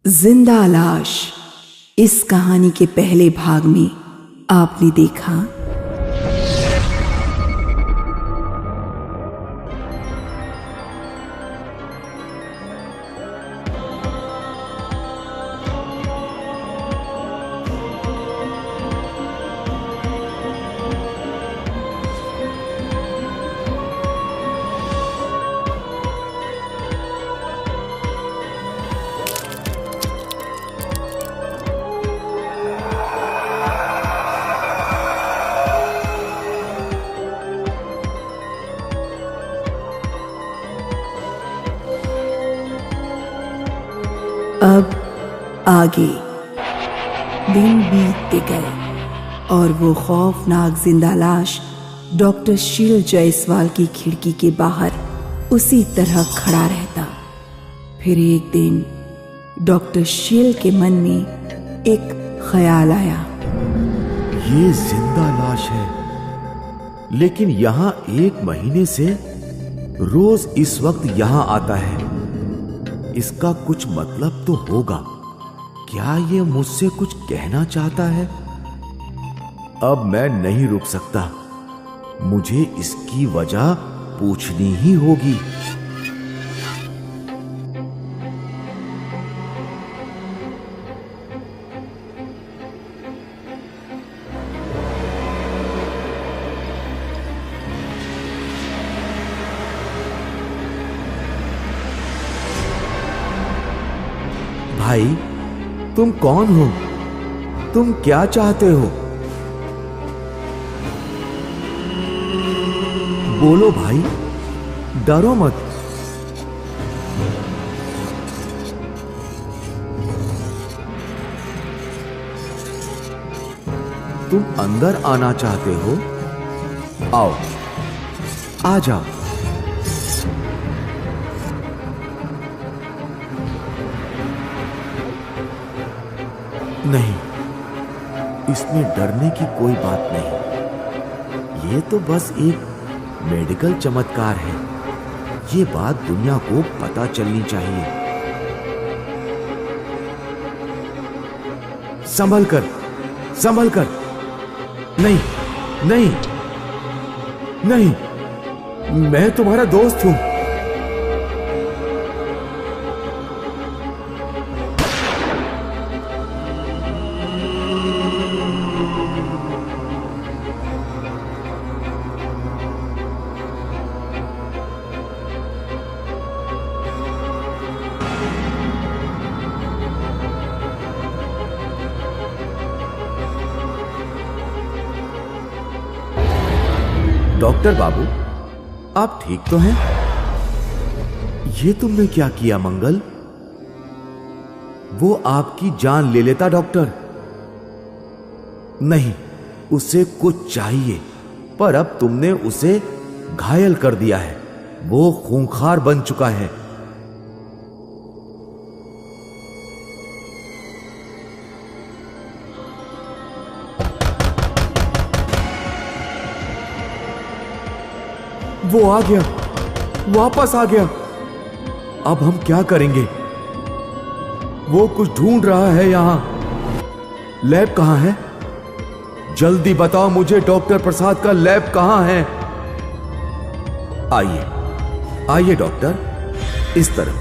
जिंदा लाश। इस कहानी के पहले भाग में आपने देखा अब आगे दिन बीतते गए और वो खौफनाक जिंदा लाश डॉक्टर शील जायसवाल की खिड़की के बाहर उसी तरह खड़ा रहता। फिर एक दिन डॉक्टर शील के मन में एक ख्याल आया। ये जिंदा लाश है, लेकिन यहाँ 1 महीने से रोज इस वक्त यहाँ आता है। इसका कुछ मतलब तो होगा। क्या ये मुझसे कुछ कहना चाहता है? अब मैं नहीं रुक सकता, मुझे इसकी वजह पूछनी ही होगी। भाई, तुम कौन हो? तुम क्या चाहते हो? बोलो भाई, डरो मत। तुम अंदर आना चाहते हो? आओ, आ जाओ। नहीं, इसमें डरने की कोई बात नहीं। ये तो बस एक मेडिकल चमत्कार है। ये बात दुनिया को पता चलनी चाहिए। संभल कर, संभल कर। नहीं, नहीं, नहीं, मैं तुम्हारा दोस्त हूं। डॉक्टर बाबू, आप ठीक तो हैं? ये तुमने क्या किया मंगल? वो आपकी जान ले लेता डॉक्टर। नहीं, उसे कुछ चाहिए, पर अब तुमने उसे घायल कर दिया है। वो खूंखार बन चुका है। वो आ गया, वापस आ गया। अब हम क्या करेंगे? वो कुछ ढूंढ रहा है यहां। लैब कहां है? जल्दी बताओ मुझे, डॉक्टर प्रसाद का लैब कहां है? आइए, आइए डॉक्टर, इस तरफ।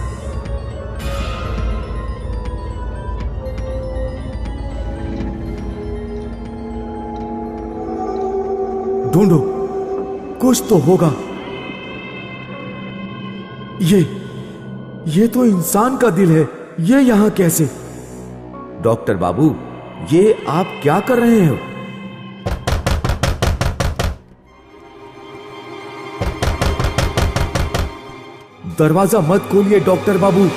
ढूंढो, कुछ तो होगा। ये तो इंसान का दिल है। ये यहां कैसे? डॉक्टर बाबू, ये आप क्या कर रहे हो? दरवाजा मत खोलिए डॉक्टर बाबू।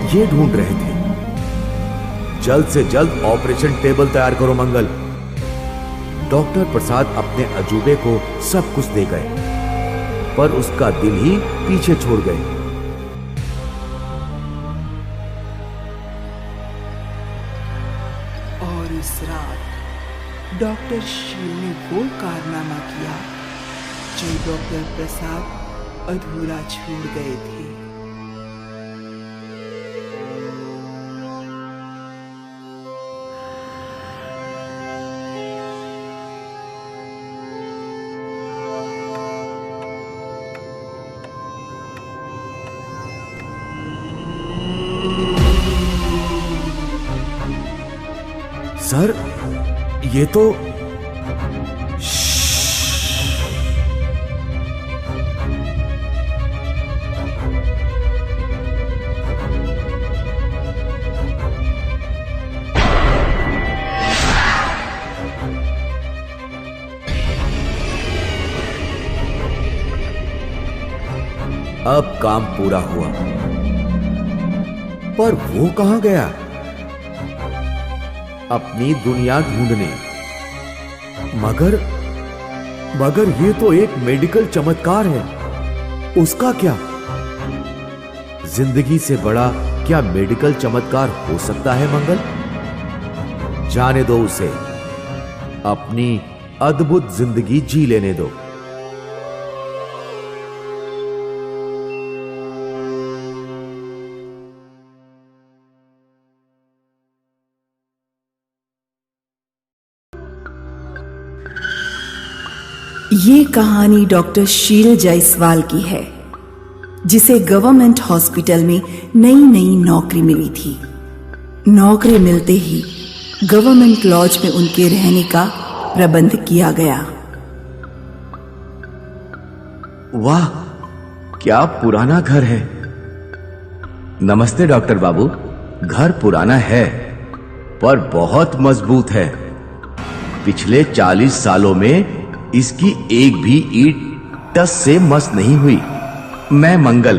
ये ढूंढ रहे थे। जल्द से जल्द ऑपरेशन टेबल तैयार करो मंगल। डॉक्टर प्रसाद अपने अजूबे को सब कुछ दे गए, पर उसका दिल ही पीछे छोड़ गए। और इस रात डॉक्टर शील ने वो कारनामा किया जो डॉक्टर प्रसाद अधूरा छोड़ गए थे। सर, ये तो अब काम पूरा हुआ, पर वो कहां गया? अपनी दुनिया ढूंढने। मगर ये तो एक मेडिकल चमत्कार है। उसका क्या? जिंदगी से बड़ा क्या मेडिकल चमत्कार हो सकता है मंगल? जाने दो उसे, अपनी अद्भुत जिंदगी जी लेने दो। ये कहानी डॉक्टर शील जायसवाल की है, जिसे गवर्नमेंट हॉस्पिटल में नई नई नौकरी मिली थी। नौकरी मिलते ही गवर्नमेंट लॉज में उनके रहने का प्रबंध किया गया। वाह, क्या पुराना घर है। नमस्ते डॉक्टर बाबू। घर पुराना है पर बहुत मजबूत है। पिछले 40 सालों में इसकी एक भी ईंट टस से मस नहीं हुई। मैं मंगल,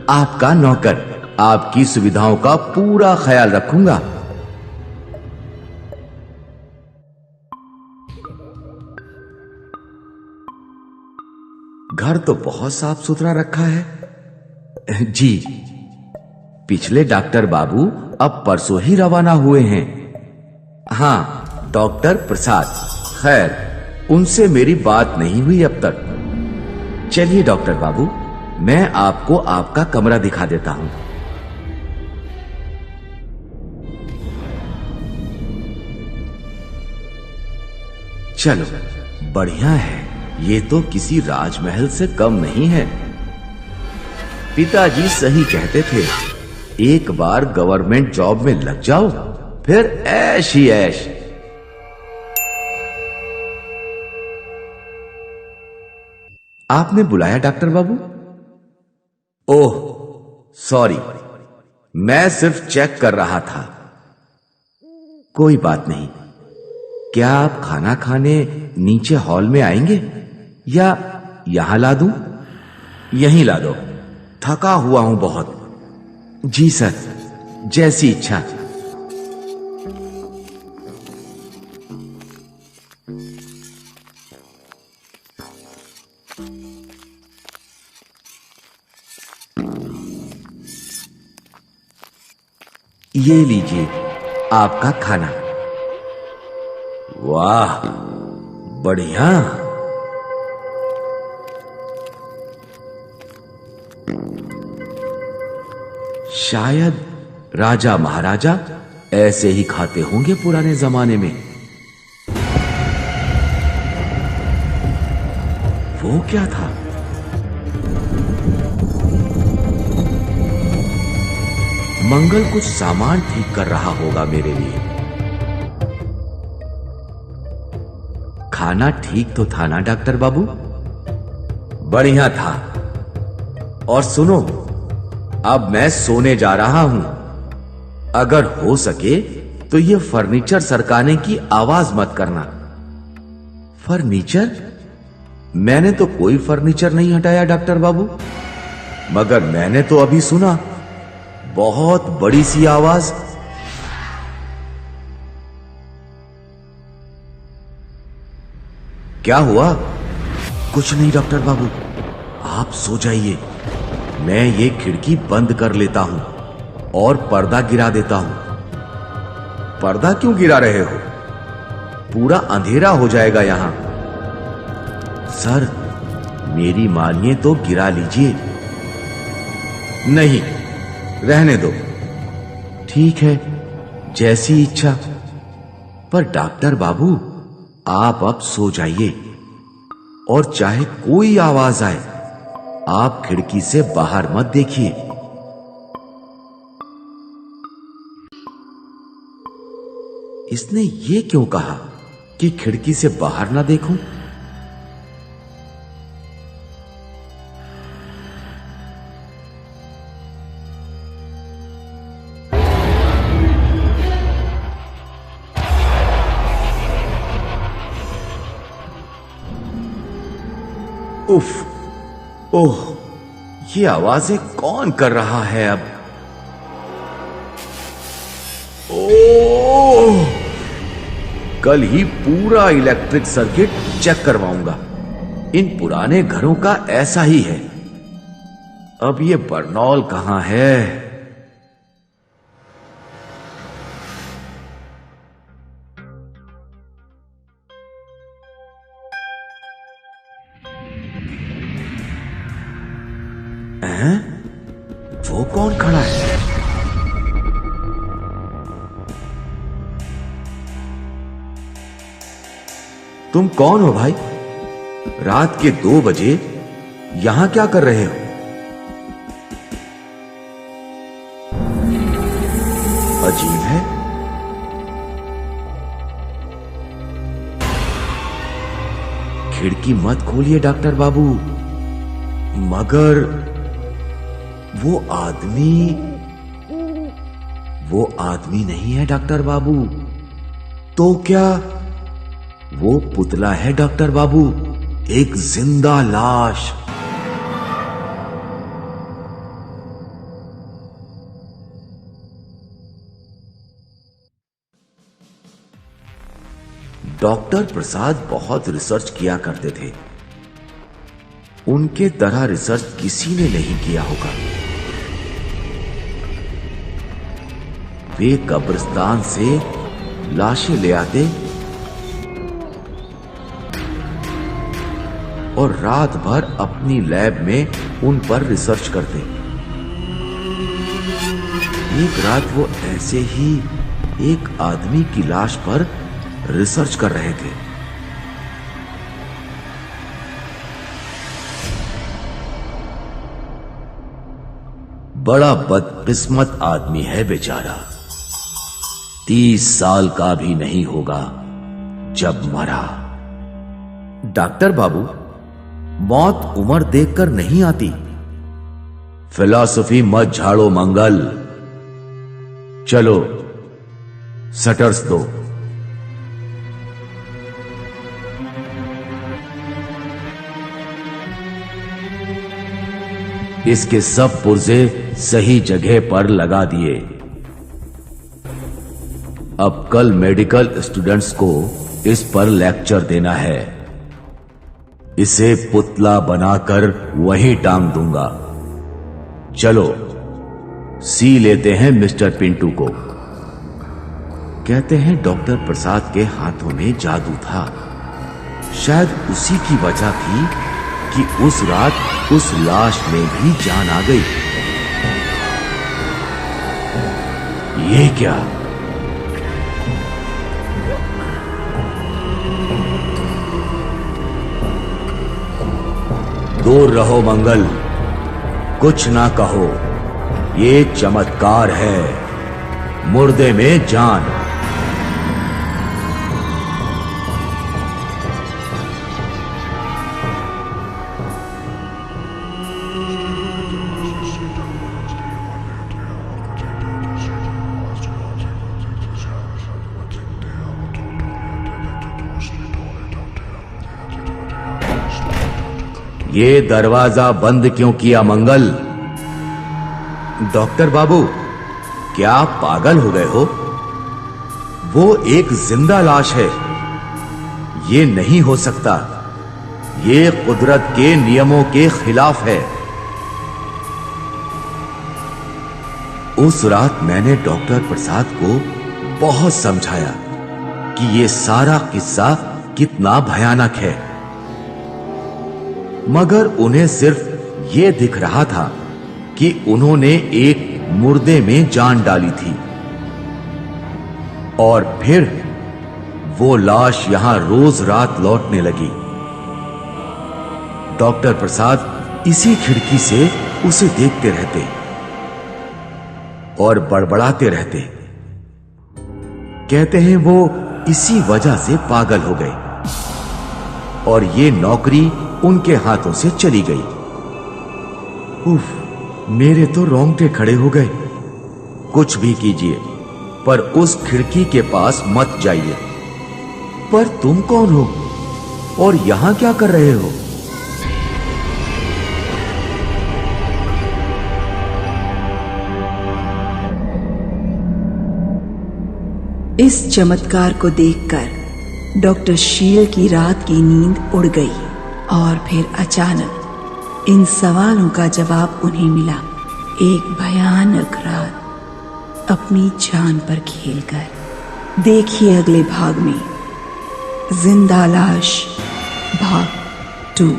आपका नौकर, आपकी सुविधाओं का पूरा ख्याल रखूंगा। घर तो बहुत साफ सुथरा रखा है। जी, पिछले डॉक्टर बाबू अब परसों ही रवाना हुए हैं। हाँ, डॉक्टर प्रसाद। खैर, उनसे मेरी बात नहीं हुई अब तक। चलिए डॉक्टर बाबू, मैं आपको आपका कमरा दिखा देता हूं। चलो, बढ़िया है। ये तो किसी राजमहल से कम नहीं है। पिताजी सही कहते थे, एक बार गवर्नमेंट जॉब में लग जाओ, फिर ऐश ही ऐश। आपने बुलाया डॉक्टर बाबू? ओह सॉरी, मैं सिर्फ चेक कर रहा था। कोई बात नहीं। क्या आप खाना खाने नीचे हॉल में आएंगे या यहां ला दूं? यहीं ला दो, थका हुआ हूं बहुत। जी सर, जैसी इच्छा। ये लीजिए आपका खाना। वाह, बढ़िया। शायद राजा महाराजा ऐसे ही खाते होंगे पुराने जमाने में। वो क्या था? मंगल कुछ सामान ठीक कर रहा होगा मेरे लिए। खाना ठीक तो था ना डॉक्टर बाबू? बढ़िया था। और सुनो, अब मैं सोने जा रहा हूं। अगर हो सके तो ये फर्नीचर सरकाने की आवाज मत करना। फर्नीचर? मैंने तो कोई फर्नीचर नहीं हटाया डॉक्टर बाबू। मगर मैंने तो अभी सुना बहुत बड़ी सी आवाज। क्या हुआ? कुछ नहीं डॉक्टर बाबू, आप सो जाइए। मैं ये खिड़की बंद कर लेता हूं और पर्दा गिरा देता हूं। पर्दा क्यों गिरा रहे हो? पूरा अंधेरा हो जाएगा यहां। सर, मेरी मानिए तो गिरा लीजिए। नहीं, रहने दो। ठीक है, जैसी इच्छा। पर डॉक्टर बाबू, आप अब सो जाइए, और चाहे कोई आवाज आए, आप खिड़की से बाहर मत देखिए। इसने ये क्यों कहा कि खिड़की से बाहर ना देखूं? उफ, ओह, ये आवाजें कौन कर रहा है अब? ओह, कल ही पूरा इलेक्ट्रिक सर्किट चेक करवाऊंगा। इन पुराने घरों का ऐसा ही है। अब ये बर्नौल कहां है? वो कौन खड़ा है? तुम कौन हो भाई? रात के 2 बजे यहां क्या कर रहे हो? अजीब है। खिड़की मत खोलिए डॉक्टर बाबू। मगर वो आदमी नहीं है डॉक्टर बाबू। तो क्या वो पुतला है डॉक्टर बाबू? एक जिंदा लाश। डॉक्टर प्रसाद बहुत रिसर्च किया करते थे। उनके तरह रिसर्च किसी ने नहीं किया होगा। वे कब्रिस्तान से लाशें ले आते और रात भर अपनी लैब में उन पर रिसर्च करते। एक रात वो ऐसे ही एक आदमी की लाश पर रिसर्च कर रहे थे। बड़ा बदकिस्मत आदमी है बेचारा। 30 साल का भी नहीं होगा जब मरा। डॉक्टर बाबू, मौत उम्र देखकर नहीं आती। फिलॉसफी मत झाड़ो मंगल। चलो शटर्स दो। इसके सब पुर्जे सही जगह पर लगा दिए। अब कल मेडिकल स्टूडेंट्स को इस पर लेक्चर देना है। इसे पुतला बनाकर वहीं टांग दूंगा। चलो सी लेते हैं मिस्टर पिंटू को। कहते हैं डॉक्टर प्रसाद के हाथों में जादू था। शायद उसी की वजह थी कि उस रात उस लाश में भी जान आ गई। ये क्या? दूर रहो मंगल, कुछ ना कहो। ये चमत्कार है, मुर्दे में जान। ये दरवाजा बंद क्यों किया मंगल? डॉक्टर बाबू, क्या आप पागल हो गए हो? वो एक जिंदा लाश है। ये नहीं हो सकता। ये कुदरत के नियमों के खिलाफ है। उस रात मैंने डॉक्टर प्रसाद को बहुत समझाया, कि ये सारा किस्सा कितना भयानक है, मगर उन्हें सिर्फ ये दिख रहा था कि उन्होंने एक मुर्दे में जान डाली थी और फिर वो लाश यहां रोज रात लौटने लगी। डॉक्टर प्रसाद इसी खिड़की से उसे देखते रहते और बड़बड़ाते रहते। कहते हैं वो इसी वजह से पागल हो गए और ये नौकरी उनके हाथों से चली गई। उफ, मेरे तो रोंगटे खड़े हो गए। कुछ भी कीजिए, पर उस खिड़की के पास मत जाइए। पर तुम कौन हो और यहां क्या कर रहे हो? इस चमत्कार को देखकर डॉक्टर शील की रात की नींद उड़ गई और फिर अचानक इन सवालों का जवाब उन्हें मिला। एक भयानक रात अपनी जान पर खेलकर। देखिए अगले भाग में जिंदा लाश भाग 2।